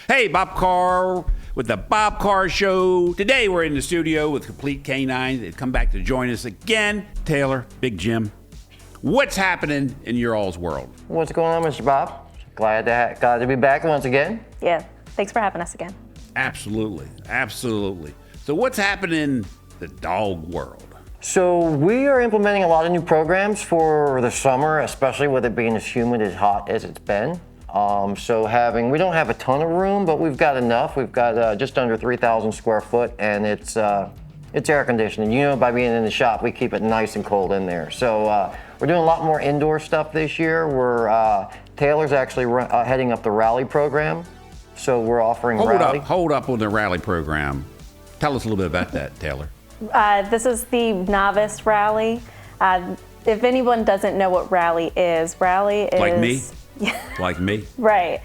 Hey, Bob Carr with the Bob Carr Show. Today we're in the studio with Komplete K9. They've come back to join us again. Taylor, Big Jim, what's happening in your all's world? What's going on, Mr. Bob? Glad to be back once again. Yeah, thanks for having us again. Absolutely, absolutely. So what's happening in the dog world? So we are implementing a lot of new programs for the summer, especially with it being as humid, as hot as it's been. We don't have a ton of room, but we've got enough. We've got just under 3,000 square foot, and it's air conditioning. You know, by being in the shop, we keep it nice and cold in there. So we're doing a lot more indoor stuff this year. Taylor's actually heading up the rally program, so we're offering rally. Hold up on the rally program. Tell us a little bit about that, Taylor. This is the novice rally. If anyone doesn't know what rally is like me. Like me? Right.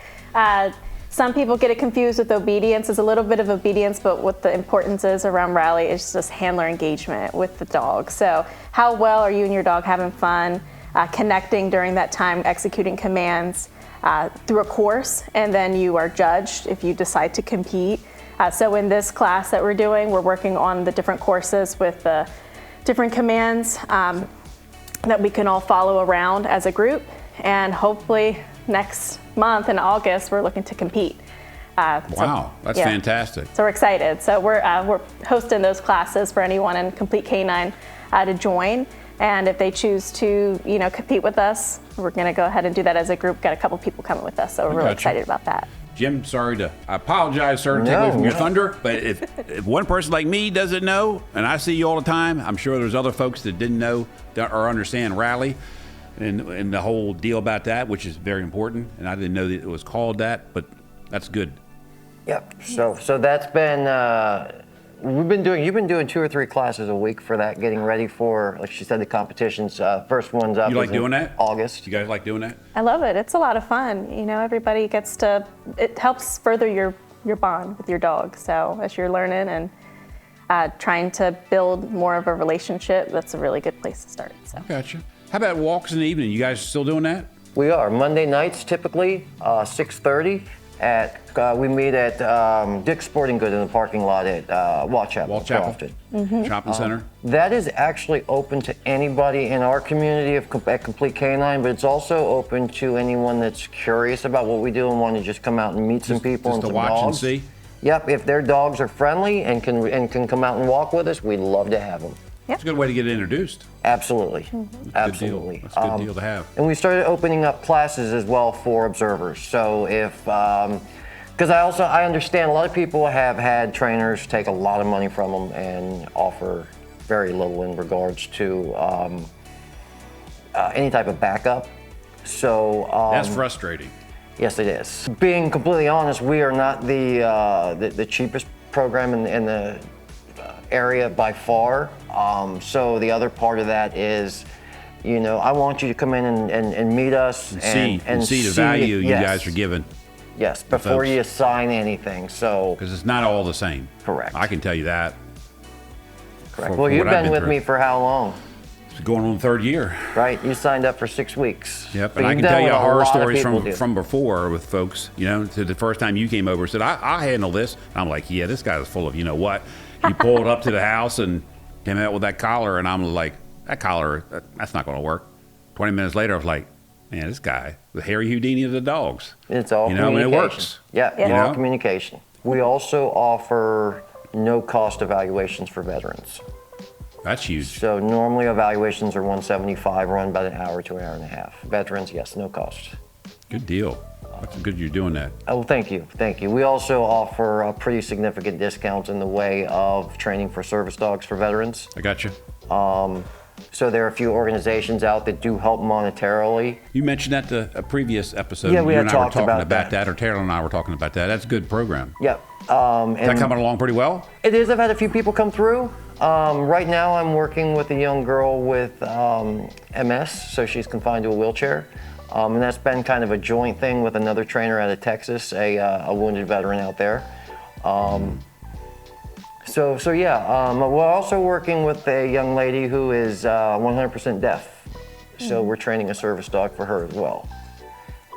Some people get it confused with obedience. It's a little bit of obedience, but what the importance is around rally is just handler engagement with the dog. So how well are you and your dog having fun, connecting during that time, executing commands through a course, and then you are judged if you decide to compete. So in this class that we're doing, we're working on the different courses with the different commands that we can all follow around as a group. And hopefully next month in August, we're looking to compete. Wow, that's fantastic. So we're excited. So we're hosting those classes for anyone in Komplete K9 to join. And if they choose to, compete with us, we're going to go ahead and do that as a group. Got a couple people coming with us, so we're really excited about that. Jim, I apologize, sir, to take away from your thunder, but if one person like me doesn't know, and I see you all the time, I'm sure there's other folks that didn't know or understand rally and the whole deal about that, which is very important, and I didn't know that it was called that, but that's good. Yep. So that's been you've been doing 2 or 3 classes a week for that, getting ready for, like she said, the competitions. First one's up. You like doing that? August. You guys like doing that? I love it. It's a lot of fun. Everybody it helps further your bond with your dog. So as you're learning and trying to build more of a relationship, that's a really good place to start. So. Gotcha. How about walks in the evening? You guys still doing that? We are. Monday nights, typically, 6:30. We meet at Dick's Sporting Goods in the parking lot at Walchapel. Shopping center. That is actually open to anybody in our community at Komplete K9, but it's also open to anyone that's curious about what we do and want to just come out and meet some people and some dogs. Just to watch and see? Yep, if their dogs are friendly and can come out and walk with us, we'd love to have them. It's a good way to get introduced. Absolutely. Absolutely. That's a good deal to have. And we started opening up classes as well for observers. So because I understand a lot of people have had trainers take a lot of money from them and offer very little in regards to any type of backup. So that's frustrating. Yes, it is. Being completely honest, we are not the cheapest program in the area by far. So the other part of that is, I want you to come in and meet us and see the value you guys are giving. Yes, before you sign anything. So because it's not all the same. Correct. I can tell you that. Correct. Well, you've been with me for how long? It's going on the 3rd year. Right. You signed up for 6 weeks. Yep. And I can tell you horror stories from before with folks. To the first time you came over, said, "I handle this." I'm like, "Yeah, this guy's full of you know what." He pulled up to the house and came out with that collar, and I'm like, that collar, that's not going to work. 20 minutes later, I was like, man, this guy, the Harry Houdini of the dogs. It's all communication. It works. Yeah, all communication. We also offer no-cost evaluations for veterans. That's huge. So normally evaluations are $175, run about an hour to an hour and a half. Veterans, yes, no cost. Good deal. That's good you're doing that. Oh, thank you. We also offer a pretty significant discounts in the way of training for service dogs for veterans. I got you. So there are a few organizations out that do help monetarily. You mentioned that a previous episode. Yeah, we had talked about that. Or Taylor and I were talking about that. That's a good program. Yep. Is that coming along pretty well? It is. I've had a few people come through. Right now I'm working with a young girl with MS, so she's confined to a wheelchair. And that's been kind of a joint thing with another trainer out of Texas, a wounded veteran out there. We're also working with a young lady who is 100% deaf. So we're training a service dog for her as well.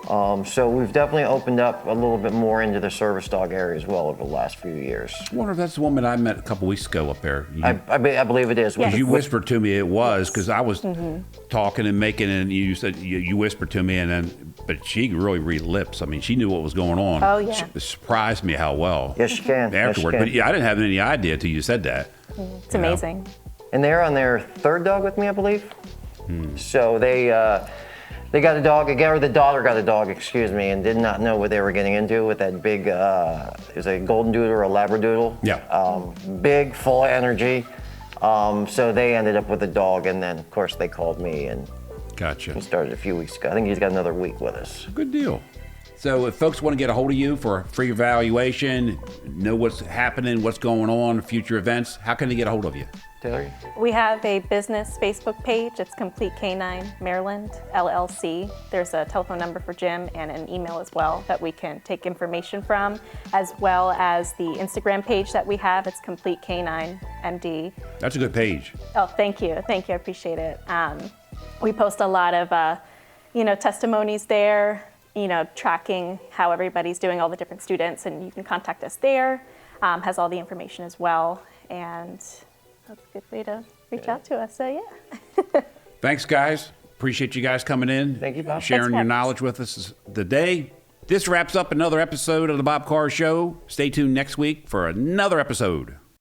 So we've definitely opened up a little bit more into the service dog area as well over the last few years. I wonder if that's the woman I met a couple weeks ago up there. I believe it is. Yes. You whispered to me it was, because I was talking and making, and you said you whispered to me, and then, but she really read lips. I mean, she knew what was going on. Oh, yeah. It surprised me how well. Yes, you can. Afterward, Yes, but yeah, I didn't have any idea until you said that. It's amazing. And they're on their third dog with me, I believe. So they got a dog again, or the daughter got a dog, excuse me, and did not know what they were getting into with that big, it was a golden doodle or a labradoodle. Yeah. Big, full of energy. So they ended up with a dog, and then of course they called me, and Gotcha. he started a few weeks ago. I think he's got another week with us. Good deal. So if folks want to get a hold of you for a free evaluation, know what's happening, what's going on, future events, how can they get a hold of you? Taylor? We have a business Facebook page. It's Complete K9 Maryland LLC. There's a telephone number for Jim and an email as well that we can take information from, as well as the Instagram page that we have. It's Complete K9-MD. That's a good page. Oh, thank you. Thank you. I appreciate it. We post a lot of, testimonies there, tracking how everybody's doing, all the different students, and you can contact us there. Has all the information as well, and that's a good way to reach out to us. So yeah. Thanks, guys. Appreciate you guys coming in. Thank you, Bob. Sharing Thanks for your having us. knowledge with us today. This wraps up another episode of the Bob Carr Show. Stay tuned next week for another episode.